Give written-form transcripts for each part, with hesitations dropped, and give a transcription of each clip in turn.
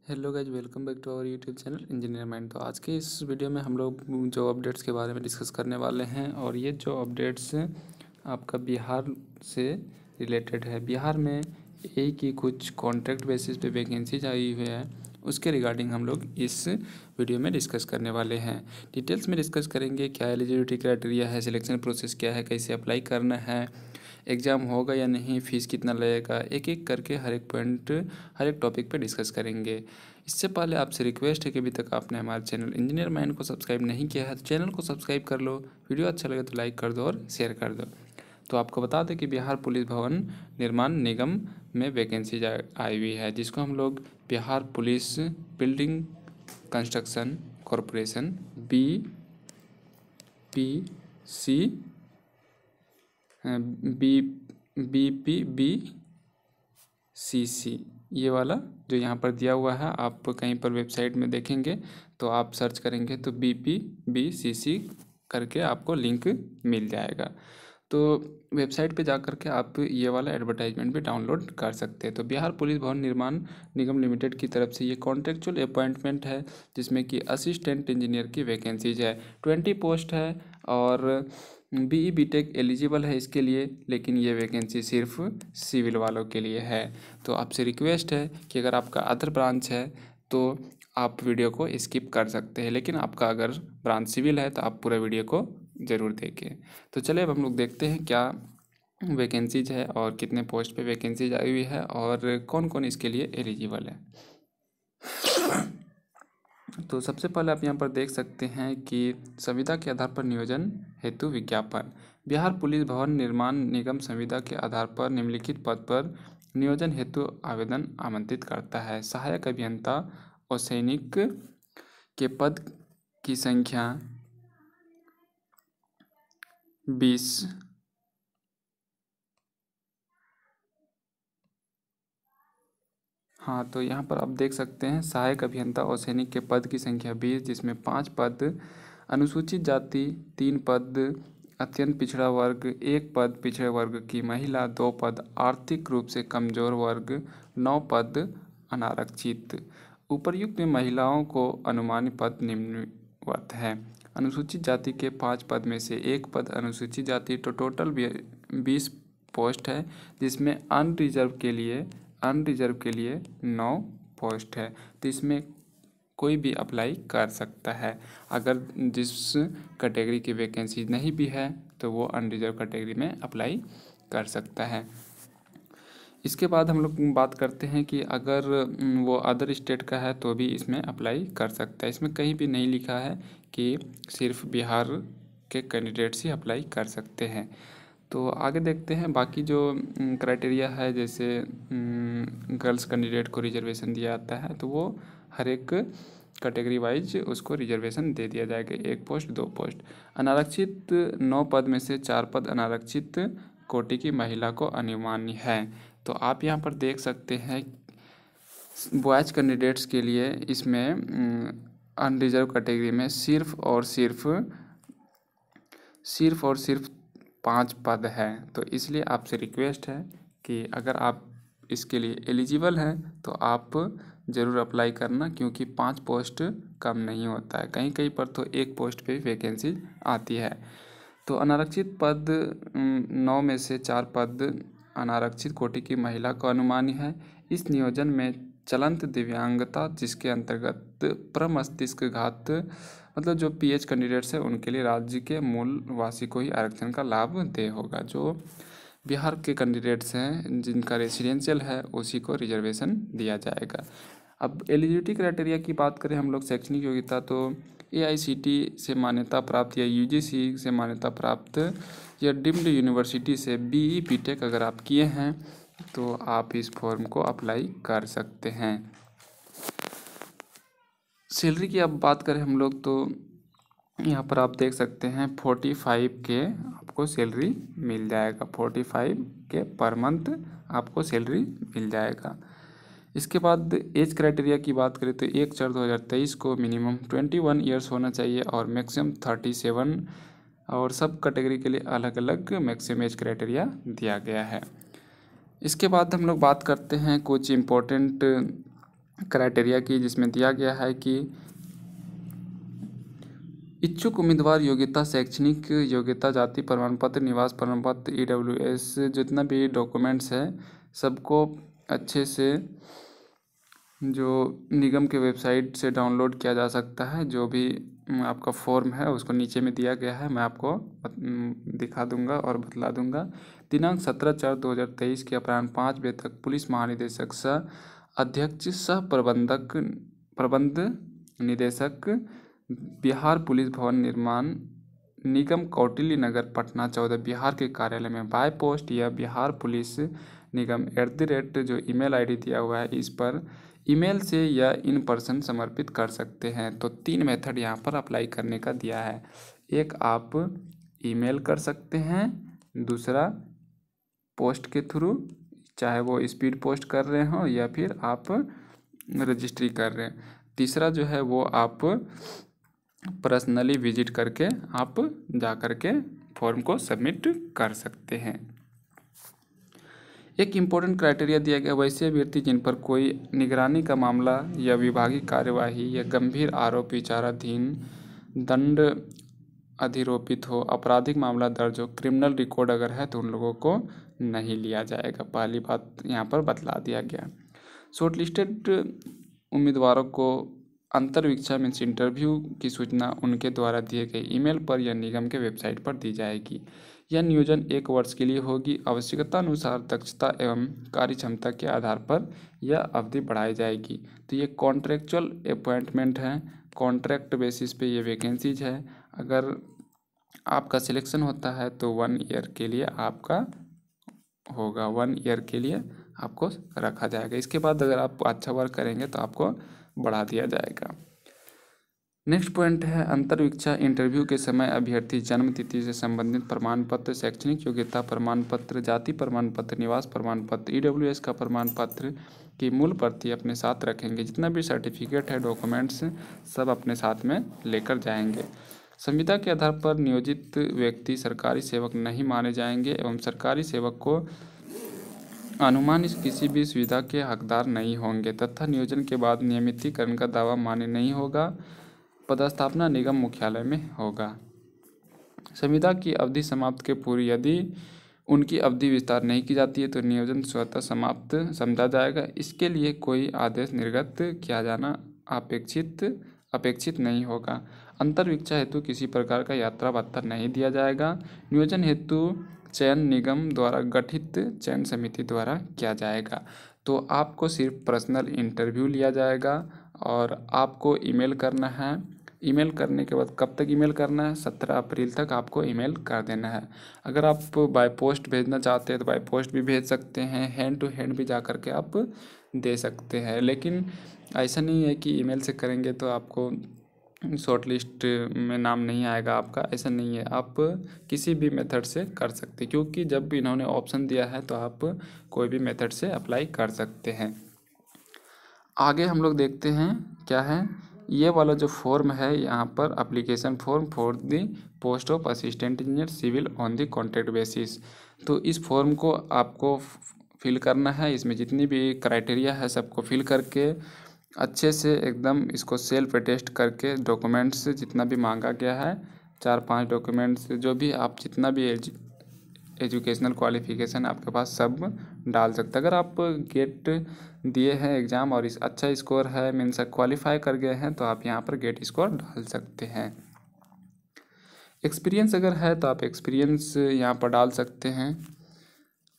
Hello guys, welcome back to our YouTube channel engineer mind. तो आज के इस वीडियो में हम लोग जो अपडेट्स के बारे में डिस्कस करने वाले हैं, और ये जो अपडेट्स आपका बिहार से रिलेटेड है। बिहार में एक ही कुछ कॉन्ट्रैक्ट बेसिस पे वैकेंसीज आई हुई है, उसके रिगार्डिंग हम लोग इस वीडियो में डिस्कस करने वाले हैं। डिटेल्स में डिस्कस करेंगे क्या एलिजिबिलिटी क्राइटेरिया है, सिलेक्शन प्रोसेस क्या है, कैसे अप्लाई करना है, एग्ज़ाम होगा या नहीं, फ़ीस कितना लगेगा, एक एक करके हर एक पॉइंट हर एक टॉपिक पे डिस्कस करेंगे। इससे पहले आपसे रिक्वेस्ट है कि अभी तक आपने हमारे चैनल इंजीनियर माइंड को सब्सक्राइब नहीं किया है तो चैनल को सब्सक्राइब कर लो, वीडियो अच्छा लगे तो लाइक कर दो और शेयर कर दो। तो आपको बता दें कि बिहार पुलिस भवन निर्माण निगम में वैकेंसी आई हुई है, जिसको हम लोग Bihar police building construction corporation BPC BPBCC ये वाला जो यहाँ पर दिया हुआ है, आप कहीं पर वेबसाइट में देखेंगे तो आप सर्च करेंगे तो BPBCC करके आपको लिंक मिल जाएगा। तो वेबसाइट पे जा कर के आप ये वाला एडवर्टाइजमेंट भी डाउनलोड कर सकते हैं। तो बिहार पुलिस भवन निर्माण निगम लिमिटेड की तरफ से ये कॉन्ट्रेक्चुअल अपॉइंटमेंट है, जिसमें कि असिस्टेंट इंजीनियर की वैकेंसीज है। 20 पोस्ट है और BE BTech एलिजिबल है इसके लिए, लेकिन ये वैकेंसी सिर्फ सिविल वालों के लिए है। तो आपसे रिक्वेस्ट है कि अगर आपका अदर ब्रांच है तो आप वीडियो को स्किप कर सकते हैं, लेकिन आपका अगर ब्रांच सिविल है तो आप पूरा वीडियो को ज़रूर देखें। तो चलिए अब हम लोग देखते हैं क्या वैकेंसीज है और कितने पोस्ट पे वैकेंसीज आई हुई है और कौन कौन इसके लिए एलिजिबल है। तो सबसे पहले आप यहाँ पर देख सकते हैं कि संविदा के आधार पर नियोजन हेतु विज्ञापन। बिहार पुलिस भवन निर्माण निगम संविदा के आधार पर निम्नलिखित पद पर नियोजन हेतु आवेदन आमंत्रित करता है। सहायक अभियंता और सैनिक के पद की संख्या 20। हाँ, तो यहाँ पर आप देख सकते हैं सहायक अभियंता और सैनिक के पद की संख्या 20, जिसमें 5 पद अनुसूचित जाति, 3 पद अत्यंत पिछड़ा वर्ग, 1 पद पिछड़े वर्ग की महिला, 2 पद आर्थिक रूप से कमजोर वर्ग, 9 पद अनारक्षित। उपर्युक्त में महिलाओं को अनुमानित पद निम्नवत है। अनुसूचित जाति के 5 पद में से 1 पद अनुसूचित जाति, तो टोटल 20 पोस्ट है, जिसमें अनरिजर्व के लिए 9 पोस्ट है। तो इसमें कोई भी अप्लाई कर सकता है। अगर जिस कैटेगरी की वैकेंसी नहीं भी है तो वो अनरिजर्व कैटेगरी में अप्लाई कर सकता है। इसके बाद हम लोग बात करते हैं कि अगर वो अदर स्टेट का है तो भी इसमें अप्लाई कर सकता है। इसमें कहीं भी नहीं लिखा है कि सिर्फ बिहार के कैंडिडेट्स ही अप्लाई कर सकते हैं। तो आगे देखते हैं बाकी जो क्राइटेरिया है, जैसे गर्ल्स कैंडिडेट को रिजर्वेशन दिया जाता है तो वो हर एक कैटेगरी वाइज उसको रिजर्वेशन दे दिया जाएगा, 1 पोस्ट 2 पोस्ट। अनारक्षित 9 पद में से 4 पद अनारक्षित कोटि की महिला को अनुमान्य है। तो आप यहाँ पर देख सकते हैं बॉयज़ कैंडिडेट्स के लिए इसमें अनरिजर्व कैटेगरी में सिर्फ और सिर्फ 5 पद है। तो इसलिए आपसे रिक्वेस्ट है कि अगर आप इसके लिए एलिजिबल हैं तो आप ज़रूर अप्लाई करना, क्योंकि 5 पोस्ट कम नहीं होता है। कहीं कहीं पर तो 1 पोस्ट पे वैकेंसी आती है। तो अनारक्षित पद 9 में से 4 पद अनारक्षित कोटि की महिला को अनुमानी है। इस नियोजन में चलंत दिव्यांगता, जिसके अंतर्गत प्रमस्तिष्कघात मतलब जो PH कैंडिडेट्स है उनके लिए राज्य के मूल वासी को ही आरक्षण का लाभ दे होगा। जो बिहार के कैंडिडेट्स हैं जिनका रेसिडेंशियल है उसी को रिजर्वेशन दिया जाएगा। अब एलिजिबिलिटी क्राइटेरिया की बात करें हम लोग, शैक्षणिक योग्यता तो AICT से मान्यता प्राप्त या UGC से मान्यता प्राप्त या डीम्ड यूनिवर्सिटी से BE BTech अगर आप किए हैं तो आप इस फॉर्म को अप्लाई कर सकते हैं। सैलरी की अब बात करें हम लोग तो यहाँ पर आप देख सकते हैं 45 के आपको सैलरी मिल जाएगा, 45 के पर मंथ आपको सैलरी मिल जाएगा। इसके बाद एज क्राइटेरिया की बात करें तो 1/4/2023 को मिनिमम 21 ईयर्स होना चाहिए और मैक्सिमम 37, और सब कैटेगरी के लिए अलग अलग मैक्सिमम एज क्राइटेरिया दिया गया है। इसके बाद हम लोग बात करते हैं कुछ इम्पोर्टेंट क्राइटेरिया की, जिसमें दिया गया है कि इच्छुक उम्मीदवार योग्यता, शैक्षणिक योग्यता, जाति प्रमाण पत्र, निवास प्रमाण पत्र, EWS, जितना भी डॉक्यूमेंट्स है सबको अच्छे से जो निगम के वेबसाइट से डाउनलोड किया जा सकता है। जो भी आपका फॉर्म है उसको नीचे में दिया गया है, मैं आपको दिखा दूंगा और बतला दूंगा। दिनांक 17/4/2023 के अपराह्न 5 बजे तक पुलिस महानिदेशक सह अध्यक्ष सह प्रबंध निदेशक बिहार पुलिस भवन निर्माण निगम कौटिल्य नगर पटना 14 बिहार के कार्यालय में बाय पोस्ट या बिहार पुलिस निगम @ जो ईमेल ID दिया हुआ है इस पर ईमेल से या इन पर्सन समर्पित कर सकते हैं। तो 3 मेथड यहाँ पर अप्लाई करने का दिया है। एक आप ईमेल कर सकते हैं, दूसरा पोस्ट के थ्रू, चाहे वो स्पीड पोस्ट कर रहे हो या फिर आप रजिस्ट्री कर रहे हैं, तीसरा जो है वो आप पर्सनली विजिट करके आप जा करके फॉर्म को सबमिट कर सकते हैं। एक इम्पोर्टेंट क्राइटेरिया दिया गया, वैसे अभ्यर्थी जिन पर कोई निगरानी का मामला या विभागीय कार्यवाही या गंभीर आरोप विचाराधीन, दंड अधिरोपित हो, आपराधिक मामला दर्ज हो, क्रिमिनल रिकॉर्ड अगर है तो उन लोगों को नहीं लिया जाएगा। पहली बात यहाँ पर बतला दिया गया। शॉर्टलिस्टेड उम्मीदवारों को अंतर्वीक्षा मीन्स इंटरव्यू की सूचना उनके द्वारा दिए गए ईमेल पर या निगम के वेबसाइट पर दी जाएगी। यह नियोजन 1 वर्ष के लिए होगी। आवश्यकता अनुसार दक्षता एवं कार्यक्षमता के आधार पर यह अवधि बढ़ाई जाएगी। तो ये कॉन्ट्रेक्चुअल अपॉइंटमेंट है, कॉन्ट्रैक्ट बेसिस पे ये वैकेंसीज है। अगर आपका सिलेक्शन होता है तो 1 ईयर के लिए आपका होगा, 1 ईयर के लिए आपको रखा जाएगा। इसके बाद अगर आप अच्छा वर्क करेंगे तो आपको बढ़ा दिया जाएगा। नेक्स्ट पॉइंट है अंतर्वीक्षा इंटरव्यू के समय अभ्यर्थी जन्म तिथि से संबंधित प्रमाण पत्र, शैक्षणिक योग्यता प्रमाण पत्र, जाति प्रमाण पत्र, निवास प्रमाण पत्र, EWS का प्रमाण पत्र की मूल प्रति अपने साथ रखेंगे। जितना भी सर्टिफिकेट है, डॉक्यूमेंट्स सब अपने साथ में लेकर जाएंगे। संविदा के आधार पर नियोजित व्यक्ति सरकारी सेवक नहीं माने जाएंगे एवं सरकारी सेवक को अनुमानित किसी भी सुविधा के हकदार नहीं होंगे तथा नियोजन के बाद नियमितीकरण का दावा मान्य नहीं होगा। पदस्थापना निगम मुख्यालय में होगा। संविदा की अवधि समाप्त के पूर्व यदि उनकी अवधि विस्तार नहीं की जाती है तो नियोजन स्वतः समाप्त समझा जाएगा। इसके लिए कोई आदेश निर्गत किया जाना अपेक्षित नहीं होगा। अंतर्वीक्षा हेतु किसी प्रकार का यात्रा भत्ता नहीं दिया जाएगा। नियोजन हेतु चयन निगम द्वारा गठित चयन समिति द्वारा किया जाएगा। तो आपको सिर्फ पर्सनल इंटरव्यू लिया जाएगा और आपको ईमेल करना है। ईमेल करने के बाद कब तक ईमेल करना है? 17 अप्रैल तक आपको ईमेल कर देना है। अगर आप बाय पोस्ट भेजना चाहते हैं तो बाय पोस्ट भी भेज सकते हैं, हैंड टू हैंड भी जा करके आप दे सकते हैं। लेकिन ऐसा नहीं है कि ईमेल से करेंगे तो आपको शॉर्ट लिस्ट में नाम नहीं आएगा आपका, ऐसा नहीं है। आप किसी भी मेथड से कर सकते हैं, क्योंकि जब भी इन्होंने ऑप्शन दिया है तो आप कोई भी मेथड से अप्लाई कर सकते हैं। आगे हम लोग देखते हैं क्या है। ये वाला जो फॉर्म है यहाँ पर application form for the post of assistant engineer civil on the contract basis. तो इस फॉर्म को आपको फिल करना है। इसमें जितनी भी क्राइटेरिया है सबको फिल करके अच्छे से एकदम इसको सेल्फ अटेस्ट करके डॉक्यूमेंट्स जितना भी मांगा गया है 4-5 डॉक्यूमेंट्स जो भी आप जितना भी एजुकेशनल क्वालिफिकेशन आपके पास सब डाल सकते हैं। अगर आप गेट दिए हैं एग्ज़ाम और इस अच्छा स्कोर है मीन्स क्वालिफाई कर गए हैं तो आप यहाँ पर गेट स्कोर डाल सकते हैं। एक्सपीरियंस अगर है तो आप एक्सपीरियंस यहाँ पर डाल सकते हैं।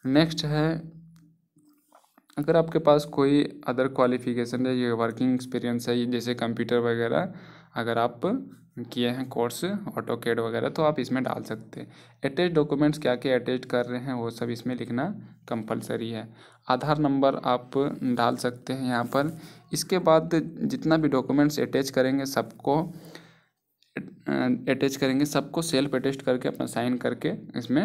नेक्स्ट है अगर आपके पास कोई अदर क्वालिफिकेशन है, ये वर्किंग एक्सपीरियंस है जैसे कंप्यूटर वगैरह अगर आप किए हैं कोर्स ऑटोकैड वगैरह तो आप इसमें डाल सकते हैं। अटैच डॉक्यूमेंट्स क्या क्या अटैच कर रहे हैं वो सब इसमें लिखना कंपलसरी है। आधार नंबर आप डाल सकते हैं यहाँ पर। इसके बाद जितना भी डॉक्यूमेंट्स अटैच करेंगे सबको सेल्फ अटेस्ट करके अपना साइन करके इसमें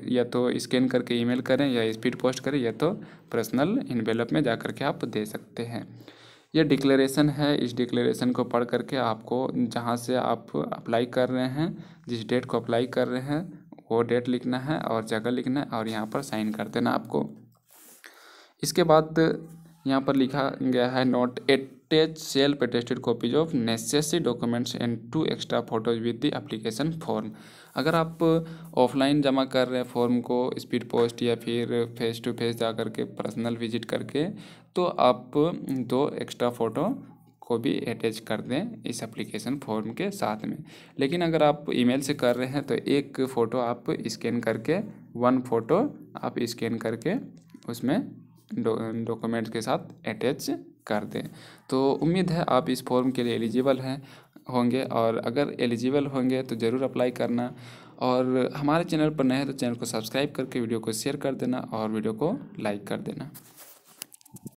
या तो स्कैन करके ईमेल करें या स्पीड पोस्ट करें या तो पर्सनल इन्वेलप में जा करके आप दे सकते हैं। यह डिक्लेरेशन है, इस डिक्लेरेशन को पढ़ करके आपको जहां से आप अप्लाई कर रहे हैं, जिस डेट को अप्लाई कर रहे हैं वो डेट लिखना है और जगह लिखना है और यहाँ पर साइन कर देना आपको। इसके बाद यहाँ पर लिखा गया है note attach self attested copies of necessary documents and 2 extra photos with the application form. अगर आप ऑफलाइन जमा कर रहे हैं फॉर्म को स्पीड पोस्ट या फिर फेस टू फेस जा करके पर्सनल विजिट करके, तो आप 2 एक्स्ट्रा फ़ोटो को भी अटैच कर दें इस एप्लीकेशन फॉर्म के साथ में। लेकिन अगर आप ईमेल से कर रहे हैं तो एक फ़ोटो आप स्कैन करके 1 फ़ोटो आप स्कैन करके उसमें डॉक्यूमेंट्स के साथ अटैच कर दें। तो उम्मीद है आप इस फॉर्म के लिए एलिजिबल होंगे, और अगर एलिजिबल होंगे तो ज़रूर अप्लाई करना। और हमारे चैनल पर नए हैं तो चैनल को सब्सक्राइब करके वीडियो को शेयर कर देना और वीडियो को लाइक कर देना।